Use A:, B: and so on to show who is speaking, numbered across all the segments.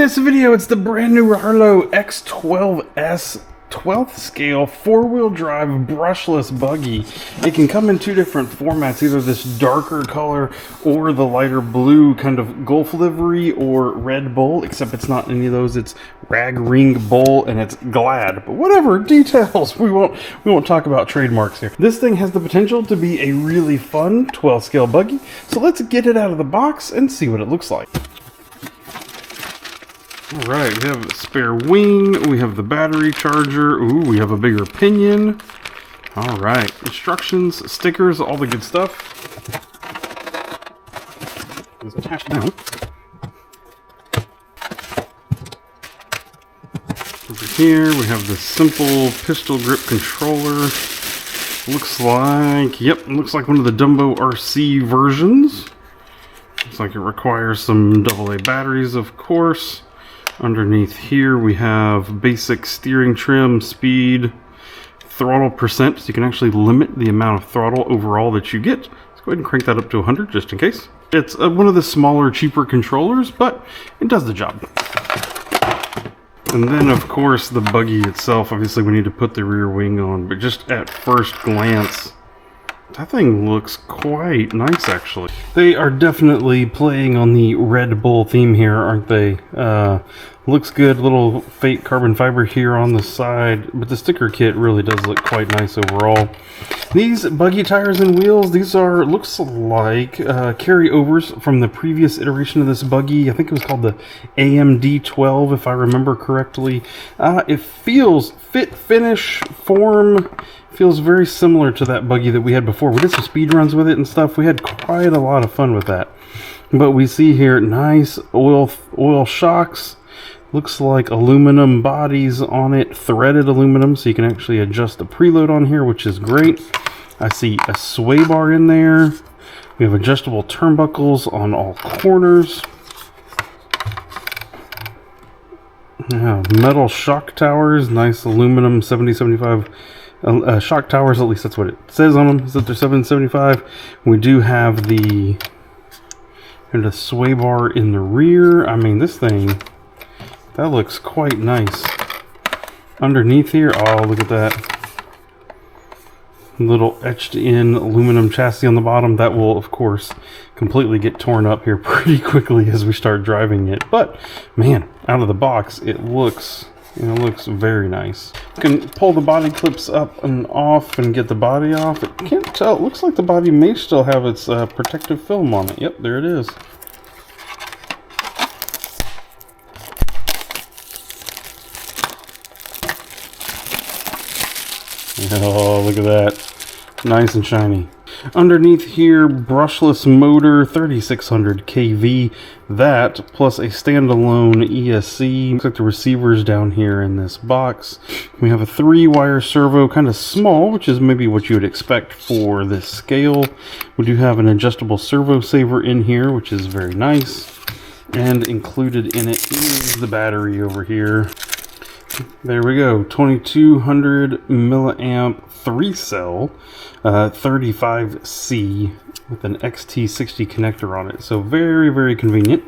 A: this video, it's the brand new Rlaarlo X12S 12th scale 4-wheel drive brushless buggy. It can come in two different formats, either this darker color or the lighter blue kind of Gulf livery or Red Bull, except it's not any of those. It's Rag Ring Bull and it's Glad. But whatever, details. We won't talk about trademarks here. This thing has the potential to be a really fun 12th scale buggy. So let's get it out of the box and see what it looks like. Alright, we have a spare wing, we have the battery charger, ooh, we have a bigger pinion. Alright, instructions, stickers, all the good stuff. It's attached down. Over here we have the simple pistol grip controller. Looks like, yep, looks like one of the Dumbo RC versions. Looks like it requires some AA batteries, of course. Underneath here we have basic steering trim, speed, throttle percent, so you can actually limit the amount of throttle overall that you get. Let's go ahead and crank that up to 100 just in case. It's one of the smaller, cheaper controllers, but it does the job. And then of course the buggy itself, obviously we need to put the rear wing on, but just at first glance, that thing looks quite nice, actually. They are definitely playing on the Red Bull theme here, aren't they? Looks good, little fake carbon fiber here on the side, but the sticker kit really does look quite nice overall. These buggy tires and wheels, these are, looks like carryovers from the previous iteration of this buggy. I think it was called the AMD 12, if I remember correctly. It feels, fit, finish, form, feels very similar to that buggy that we had before. We did some speed runs with it and stuff. We had quite a lot of fun with that. But we see here nice oil shocks. Looks like aluminum bodies on it, threaded aluminum, so you can actually adjust the preload on here, which is great. I see a sway bar in there. We have adjustable turnbuckles on all corners. Metal shock towers, nice aluminum 7075 shock towers, at least that's what it says on them, is that they're 775. We do have the sway bar in the rear. I mean, this thing, that looks quite nice. Underneath here, oh, look at that. Little etched in aluminum chassis on the bottom. That will, of course, completely get torn up here pretty quickly as we start driving it. But, man, out of the box, it looks very nice. You can pull the body clips up and off and get the body off. I can't tell. It looks like the body may still have its protective film on it. Yep, there it is. Oh, look at that. Nice and shiny. Underneath here, brushless motor, 3600 kV. That, plus a standalone ESC. Looks like the receiver's down here in this box. We have a 3-wire servo, kind of small, which is maybe what you would expect for this scale. We do have an adjustable servo saver in here, which is very nice. And included in it is the battery over here. There we go, 2200 milliamp 3-cell 35C with an XT60 connector on it. So very, very convenient.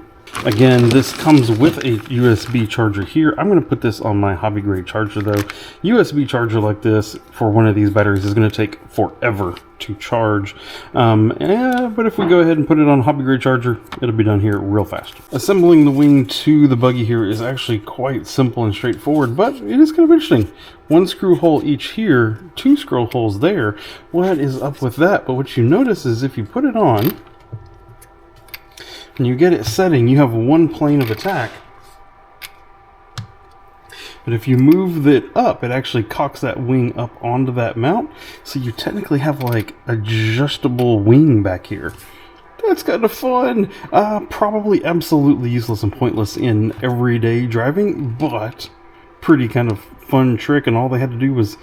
A: Again, this comes with a USB charger here. I'm going to put this on my hobby grade charger though. USB charger like this for one of these batteries is going to take forever to charge. But if we go ahead and put it on hobby grade charger, it'll be done here real fast. Assembling the wing to the buggy here is actually quite simple and straightforward, but it is kind of interesting. 1 screw hole each here, 2 screw holes there. What is up with that? But what you notice is if you put it on, and you get it setting, you have one plane of attack. But if you move it up, it actually cocks that wing up onto that mount. So you technically have like adjustable wing back here. That's kind of fun. Probably absolutely useless and pointless in everyday driving, but pretty kind of fun trick. And all they had to do was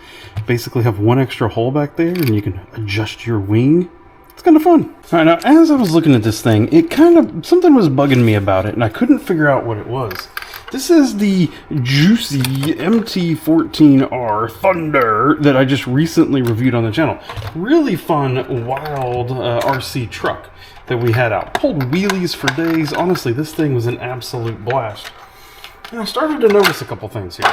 A: basically have one extra hole back there and you can adjust your wing. It's kind of fun. All right, now as I was looking at this thing, something was bugging me about it and I couldn't figure out what it was. This is the juicy MT14R Thunder that I just recently reviewed on the channel. Really fun, wild RC truck that we had out. Pulled wheelies for days. Honestly, this thing was an absolute blast. And I started to notice a couple things here.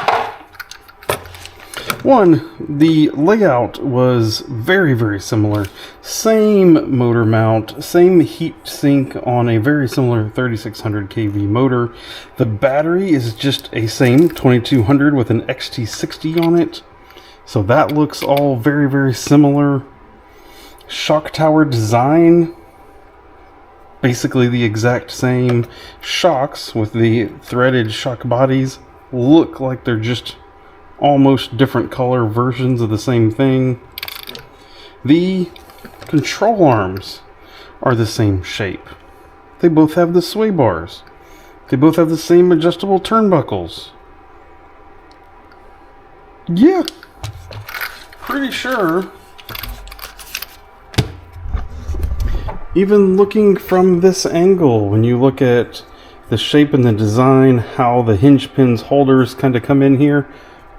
A: One, the layout was very, very similar. Same motor mount, same heat sink on a very similar 3600 kV motor. The battery is just a same 2200 with an XT60 on it. So that looks all very, very similar. Shock tower design, basically the exact same. Shocks with the threaded shock bodies look like they're just almost different color versions of the same thing. The control arms are the same shape. They both have the sway bars. They both have the same adjustable turnbuckles. Yeah, pretty sure. Even looking from this angle, when you look at the shape and the design, how the hinge pins holders kind of come in here,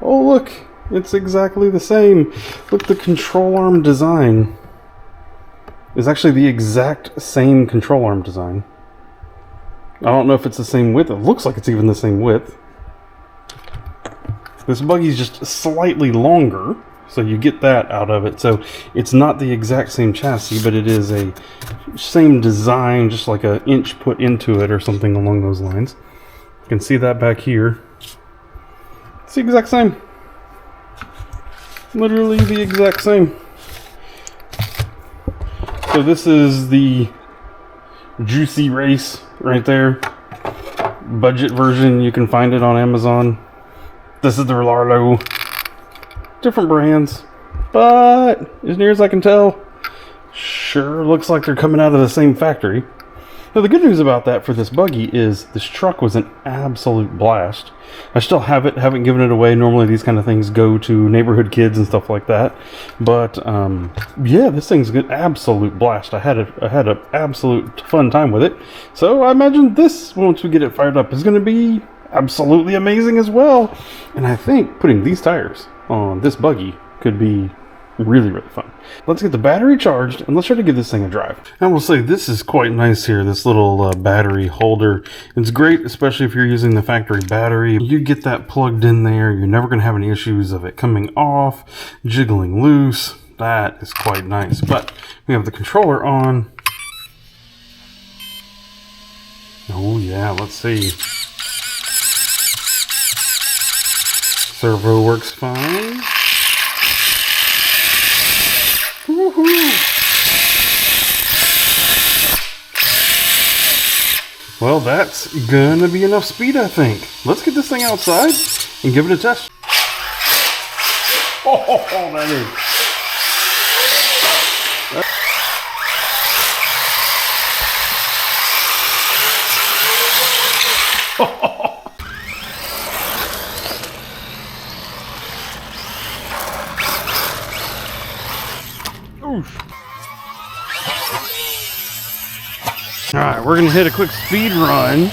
A: oh look, it's exactly the same. Look, the control arm design is actually the exact same control arm design. I don't know if it's the same width. It looks like it's even the same width. This buggy's just slightly longer, so you get that out of it. So it's not the exact same chassis, but it is a same design, just like an inch put into it or something along those lines. You can see that back here. It's the exact same. Literally the exact same. So this is the Juicy Race right there. Budget version, you can find it on Amazon. This is the Rlaarlo. Different brands, but as near as I can tell, sure looks like they're coming out of the same factory. Now the good news about that for this buggy is this truck was an absolute blast. I still have it, haven't given it away. Normally these kind of things go to neighborhood kids and stuff like that. But yeah, this thing's an absolute blast. I had an absolute fun time with it. So I imagine this, once we get it fired up, is going to be absolutely amazing as well. And I think putting these tires on this buggy could be really, really fun. Let's get the battery charged and let's try to give this thing a drive. I will say this is quite nice here, this little battery holder. It's great, especially if you're using the factory battery. You get that plugged in there, you're never going to have any issues of it coming off, jiggling loose. That is quite nice. But we have the controller on. Oh yeah, let's see. Servo works fine. Woohoo! Well, that's gonna be enough speed, I think. Let's get this thing outside and give it a test. Oh, that is. Alright, we're gonna hit a quick speed run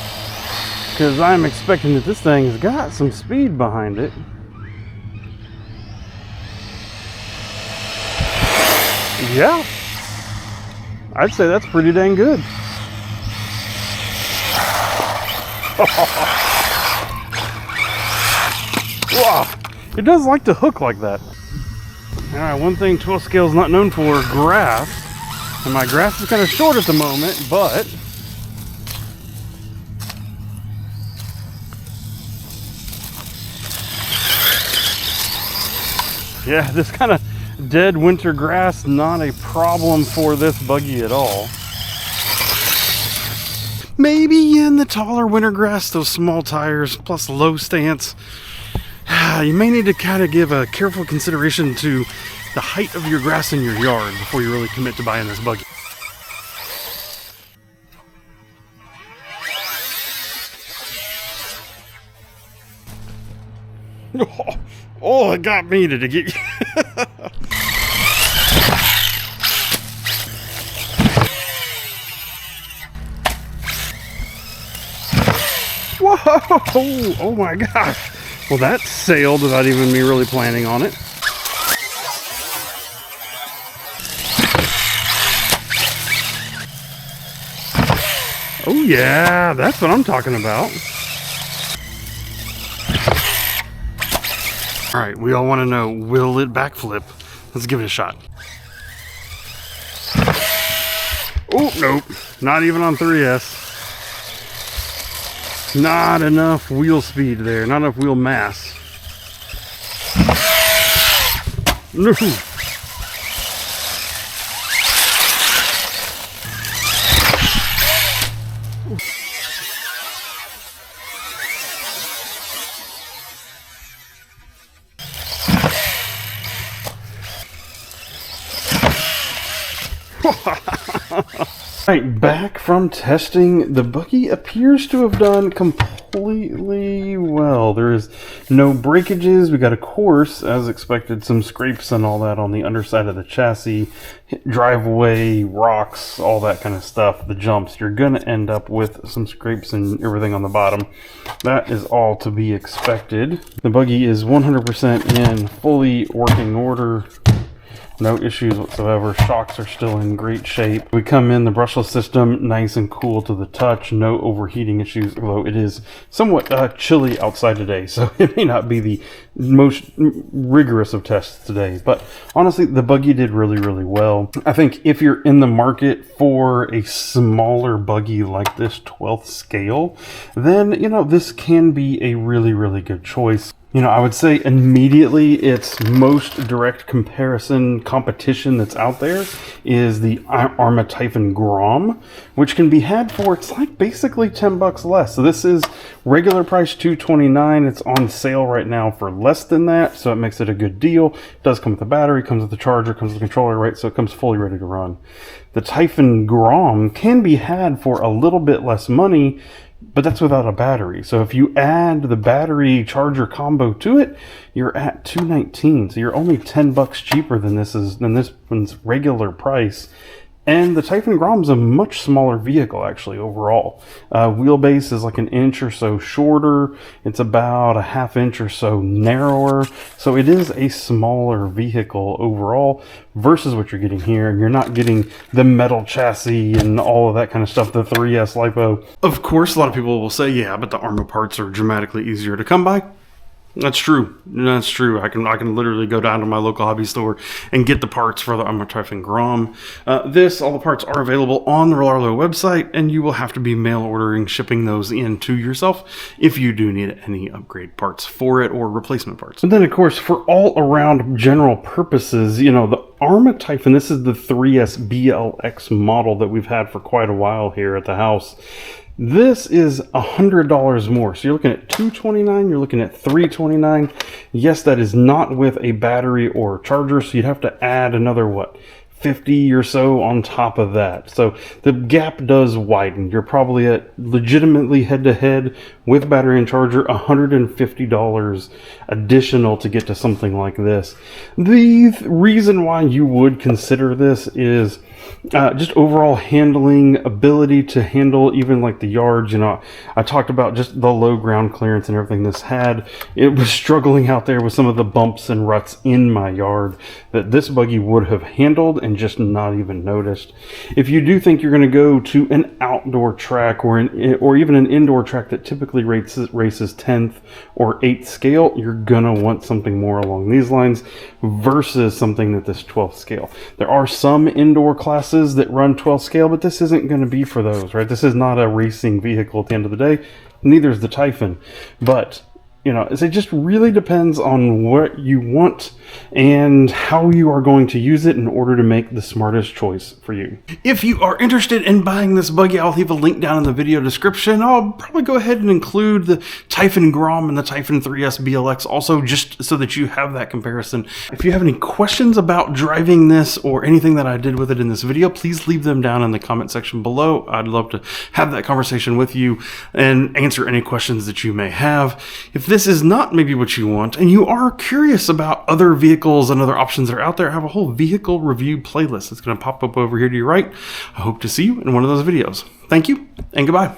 A: because I'm expecting that this thing's got some speed behind it. Yeah, I'd say that's pretty dang good. Wow, it does like to hook like that. Alright, one thing 12 scale's not known for, grass. And my grass is kind of short at the moment, but yeah, this kind of dead winter grass, not a problem for this buggy at all. Maybe in the taller winter grass, those small tires plus low stance, you may need to kind of give a careful consideration to the height of your grass in your yard before you really commit to buying this buggy. Oh, it got me. Did it get you? Whoa! Oh my gosh. Well, that sailed without even me really planning on it. Oh yeah, that's what I'm talking about. All right, we all want to know, will it backflip? Let's give it a shot. Oh, nope. Not even on 3S. Not enough wheel speed there. Not enough wheel mass. No. Right, back from testing, the Buggy appears to have done completely well. There is no breakages. We got, of course, as expected, some scrapes and all that on the underside of the chassis, driveway, rocks, all that kind of stuff. The jumps, you're going to end up with some scrapes and everything on the bottom. That is all to be expected. The Buggy is 100% in, fully working order. No issues whatsoever. Shocks are still in great shape. We come in the brushless system, nice and cool to the touch. No overheating issues, although it is somewhat chilly outside today, so it may not be the most rigorous of tests today. But honestly, the Buggy did really, really well. I think if you're in the market for a smaller Buggy like this 12th scale, then, you know, this can be a really, really good choice. You know, I would say immediately its most direct competition that's out there is the Arrma Typhon Grom, which can be had for, it's like basically $10 less. So this is regular price $229. It's on sale right now for less than that, so it makes it a good deal. It does come with a battery, comes with a charger, comes with a controller, right? So it comes fully ready to run. The Typhon Grom can be had for a little bit less money, but that's without a battery. So if you add the battery charger combo to it, you're at $219. So you're only $10 cheaper than this one's regular price. And the Typhon Grom's a much smaller vehicle, actually, overall. Wheelbase is like an inch or so shorter. It's about a ½ inch or so narrower. So it is a smaller vehicle overall versus what you're getting here. And you're not getting the metal chassis and all of that kind of stuff, the 3S LiPo. Of course, a lot of people will say, yeah, but the Arrma parts are dramatically easier to come by. That's true. That's true. I can literally go down to my local hobby store and get the parts for the Arrma Typhon Grom. All the parts are available on the Rlaarlo website, and you will have to be mail ordering, shipping those in to yourself if you do need any upgrade parts for it or replacement parts. And then, of course, for all around general purposes, you know, the Arrma Typhon, this is the 3S BLX model that we've had for quite a while here at the house. This is $100 more. So you're looking at $229, you're looking at $329. Yes, that is not with a battery or charger, so you'd have to add another, what, 50 or so on top of that. So the gap does widen. You're probably at legitimately head-to-head with battery and charger $150 additional to get to something like this. The reason why you would consider this is just overall handling, ability to handle even like the yards. You know, I talked about just the low ground clearance and everything this had. It was struggling out there with some of the bumps and ruts in my yard that this Buggy would have handled and just not even noticed. If you do think you're going to go to an outdoor track or even an indoor track that typically races 10th or 8th scale, you're gonna want something more along these lines versus something at this 12th scale. There are some indoor classes that run 12th scale, but this isn't going to be for those, right? This is not a racing vehicle at the end of the day. Neither is the Typhon. But, you know, it just really depends on what you want and how you are going to use it in order to make the smartest choice for you. If you are interested in buying this Buggy, I'll leave a link down in the video description. I'll probably go ahead and include the Typhon Grom and the Typhon 3S BLX also, just so that you have that comparison. If you have any questions about driving this or anything that I did with it in this video, please leave them down in the comment section below. I'd love to have that conversation with you and answer any questions that you may have. If this is not maybe what you want and you are curious about other vehicles and other options that are out there, I have a whole vehicle review playlist that's going to pop up over here to your right. I hope to see you in one of those videos. Thank you and goodbye.